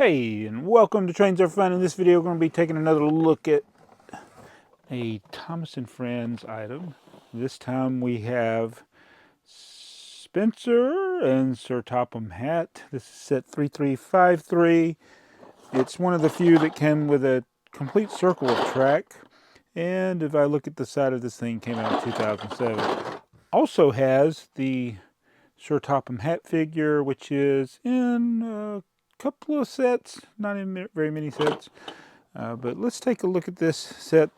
Hey, and welcome to Trains Are Fun. In this video, we're going to be taking another look at a Thomas and Friends item. This time we have Spencer and Sir Topham Hatt. This is set 3353. It's one of the few that came with a complete circle of track. And if I look at the side of this thing, it came out in 2007. Also has the Sir Topham Hatt figure, which is in couple of sets, not in very many sets, but let's take a look at this set.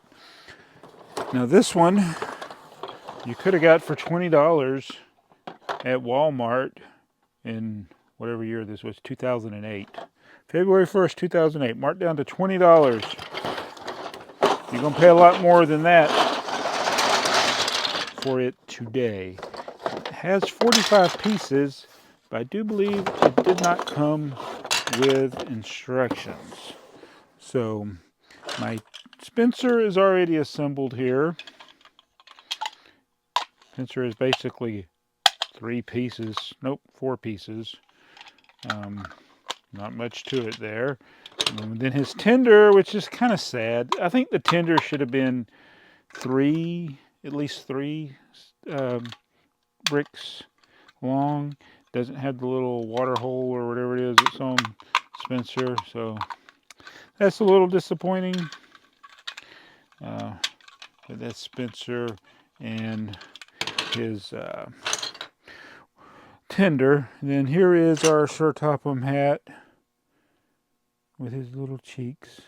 Now this one you could have got for $20 at Walmart in whatever year this was, 2008. February 1st, 2008, marked down to $20. You're going to pay a lot more than that for it today. It has 45 pieces, but I do believe it did not come with instructions. So my Spencer is already assembled here. Spencer is basically 4 pieces. Not much to it there. And then his tender, which is kind of sad. I think the tender should have been at least three bricks long. Doesn't have the little water hole or whatever it is that's on Spencer, so that's a little disappointing. But that's Spencer and his tender. And then here is our Sir Topham Hatt with his little cheeks,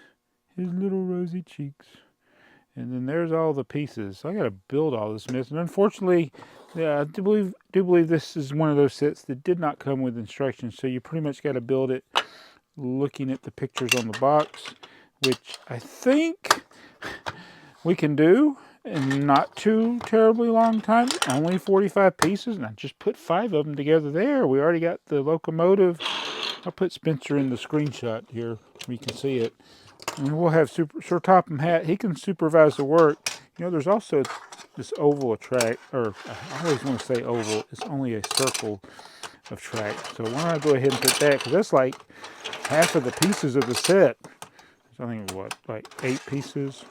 his little rosy cheeks. And then there's all the pieces. So I got to build all this mess. And unfortunately, yeah, I do believe this is one of those sets that did not come with instructions. So you pretty much got to build it looking at the pictures on the box, which I think we can do in not too terribly long time. Only 45 pieces, and I just put 5 of them together there. We already got the locomotive. I'll put Spencer in the screenshot here so you can see it. And we'll have Sir Topham Hatt. He can supervise the work. You know, there's also this oval of track, or I always want to say oval. It's only a circle of track. So why don't I go ahead and put that, because that's like half of the pieces of the set. So I think what, like 8 pieces,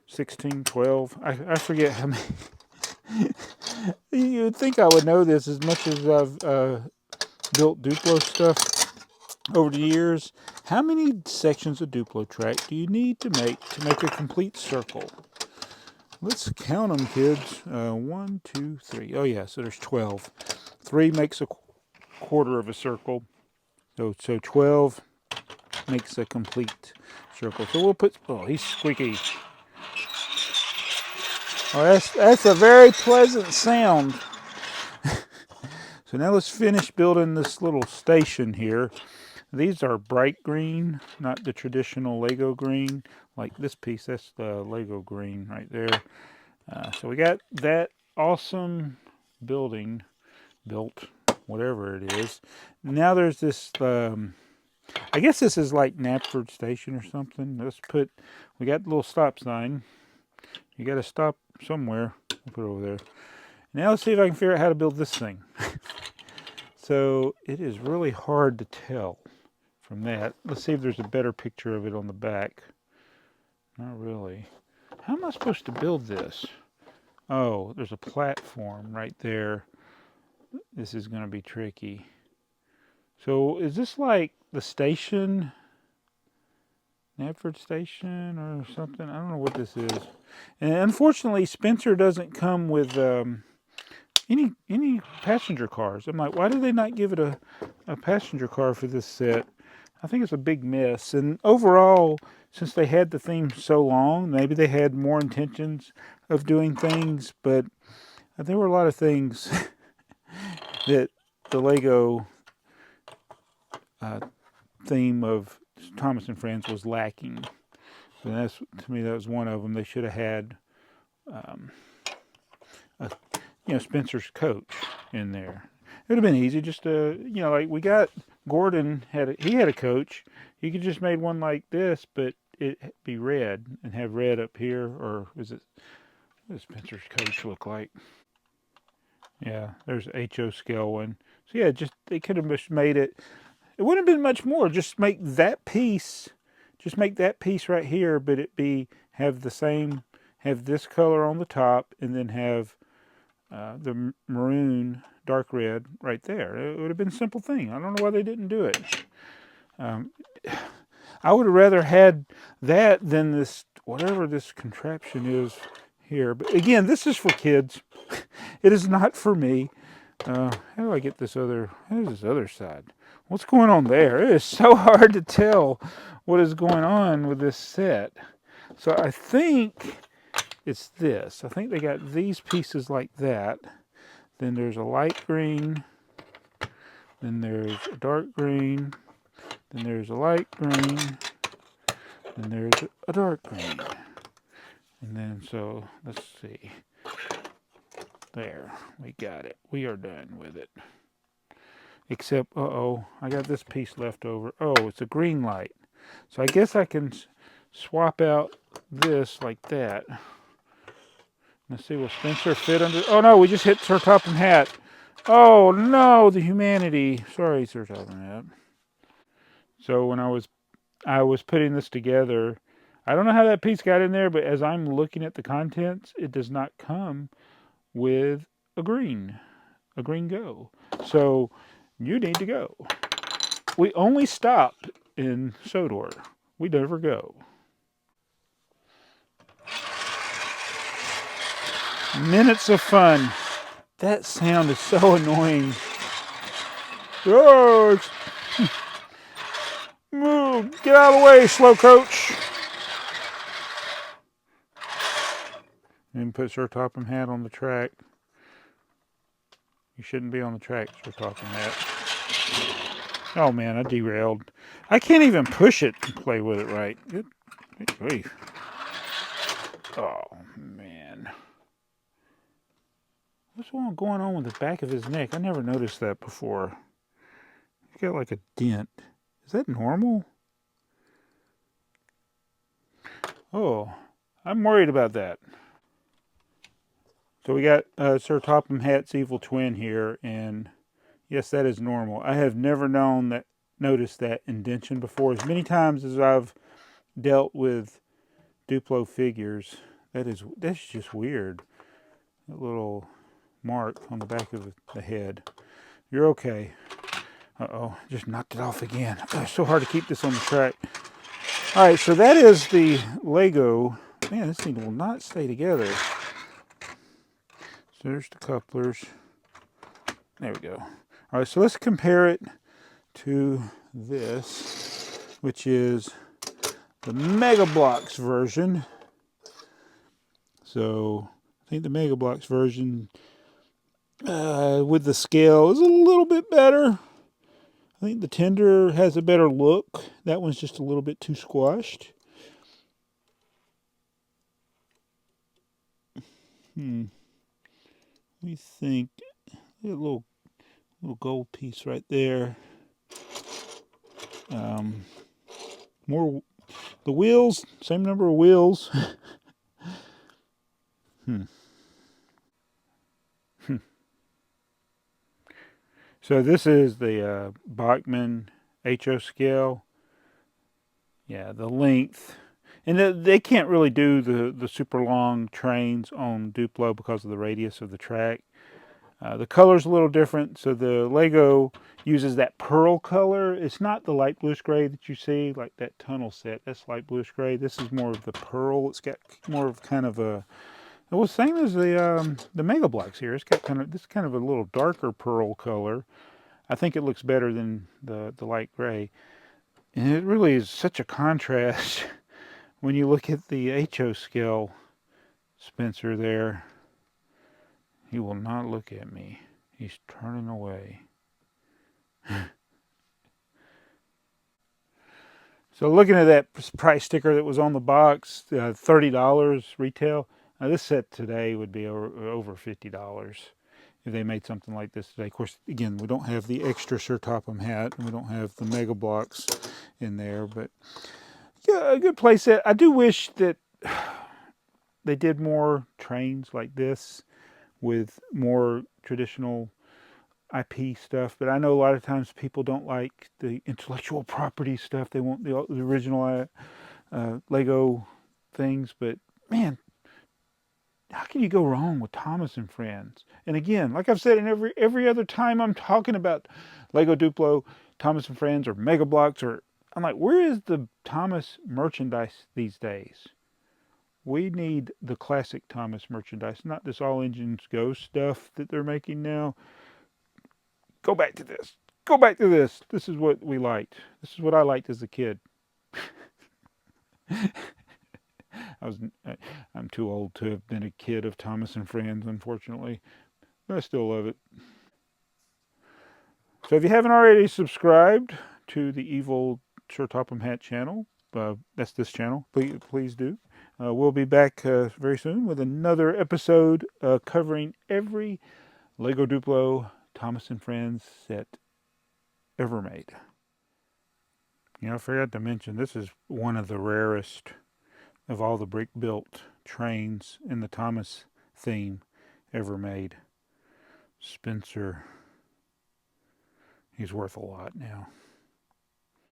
16, 12. I forget how many. You'd think I would know this as much as I've built Duplo stuff over the years. How many sections of Duplo track do you need to make a complete circle? Let's count them, kids. 1, 2, 3. Oh yeah, so there's 12. 3 makes a quarter of a circle. So 12 makes a complete circle. So we'll put, oh, he's squeaky. Oh, that's a very pleasant sound. So now let's finish building this little station here. These are bright green, not the traditional Lego green. Like this piece, that's the Lego green right there. So we got that awesome building built, whatever it is. Now there's this, I guess this is like Knapford Station or something. We got the little stop sign. You got to stop somewhere. I'll put it over there. Now let's see if I can figure out how to build this thing. So it is really hard to tell from that. Let's see if there's a better picture of it on the back. Not really. How am I supposed to build this? Oh, there's a platform right there. This is going to be tricky. So is this like the station? Knapford Station or something? I don't know what this is. And unfortunately, Spencer doesn't come with any passenger cars. I'm like, why did they not give it a passenger car for this set? I think it's a big miss. And overall, since they had the theme so long, maybe they had more intentions of doing things, but there were a lot of things that the Lego theme of Thomas and Friends was lacking. So that's, to me, that was one of them. They should have had Spencer's coach in there. It would have been easy just to, like we got Gordon he had a coach. He could just made one like this, but it be red and have red up here, or what does Spencer's coach look like? Yeah, there's HO scale one. So yeah, just they could have just made it It wouldn't have been much more. Just make that piece, right here, but have the same, have this color on the top, and then have the maroon, dark red right there. It would have been a simple thing. I don't know why they didn't do it. I would have rather had that than this, whatever this contraption is here. But again, this is for kids. It is not for me. How do I get this other, how is this other side? What's going on there? It is so hard to tell what is going on with this set. So I think it's this. I think they got these pieces like that. Then there's a light green. Then there's a dark green. Then there's a light green. Then there's a dark green. And then, so, let's see. There, we got it. We are done with it. Except, uh-oh, I got this piece left over. Oh, it's a green light. So I guess I can swap out this like that. Let's see, will Spencer fit under? Oh no, we just hit Sir Topham Hatt. Oh no, the humanity. Sorry, Sir Topham Hatt. So when I was putting this together, I don't know how that piece got in there, but as I'm looking at the contents, it does not come with a green go. So you need to go. We only stop in Sodor. We never go. Minutes of fun. That sound is so annoying. Oh, move! Get out of the way, slow coach. And put Sir Topham Hatt on the track. You shouldn't be on the track, Sir Topham Hatt. Oh man, I derailed. I can't even push it and play with it right. Good grief. Oh man. What's going on with the back of his neck? I never noticed that before. He's got like a dent. Is that normal? Oh, I'm worried about that. So we got Sir Topham Hatt's evil twin here, and yes, that is normal. I have never noticed that indentation before. As many times as I've dealt with Duplo figures, that's just weird. That little mark on the back of the head. You're okay. Uh-oh, just knocked it off again. It's so hard to keep this on the track. All right, so that is the Lego. Man, this thing will not stay together. So there's the couplers. There we go. All right, so let's compare it to this, which is the Mega Bloks version. So I think the Mega Bloks version with the scale is a little bit better. I think the Tender has a better look. That one's just a little bit too squashed. We think a little gold piece right there. More the wheels, same number of wheels. So this is the Bachmann HO scale. Yeah, the length. And they can't really do the super long trains on Duplo because of the radius of the track. The color's a little different. So the Lego uses that pearl color. It's not the light bluish gray that you see, like that tunnel set. That's light bluish gray. This is more of the pearl. It's got more of kind of a, well, same as the Mega Bloks here. It's got this kind of a little darker pearl color. I think it looks better than the light gray. And it really is such a contrast when you look at the HO scale Spencer there. He will not look at me. He's turning away. So looking at that price sticker that was on the box, $30 retail. Now this set today would be over $50 if they made something like this today. Of course, again, we don't have the extra Sir Topham Hatt, and we don't have the Mega Bloks in there, but yeah, a good play set. I do wish that they did more trains like this with more traditional IP stuff, but I know a lot of times people don't like the intellectual property stuff. They want the original Lego things, but man, how can you go wrong with Thomas and Friends? And again, like I've said in every other time I'm talking about Lego Duplo, Thomas and Friends, or Mega Bloks, or I'm like, where is the Thomas merchandise these days? We need the classic Thomas merchandise, not this all engines go stuff that they're making now. Go back to this. Go back to this. This is what we liked. This is what I liked as a kid. I was, I'm too old to have been a kid of Thomas and Friends, unfortunately. But I still love it. So if you haven't already subscribed to the evil Sir Topham Hatt channel, that's this channel, please do. We'll be back very soon with another episode covering every Lego Duplo Thomas and Friends set ever made. You know, I forgot to mention, this is one of the rarest of all the brick-built trains in the Thomas theme ever made. Spencer, he's worth a lot now.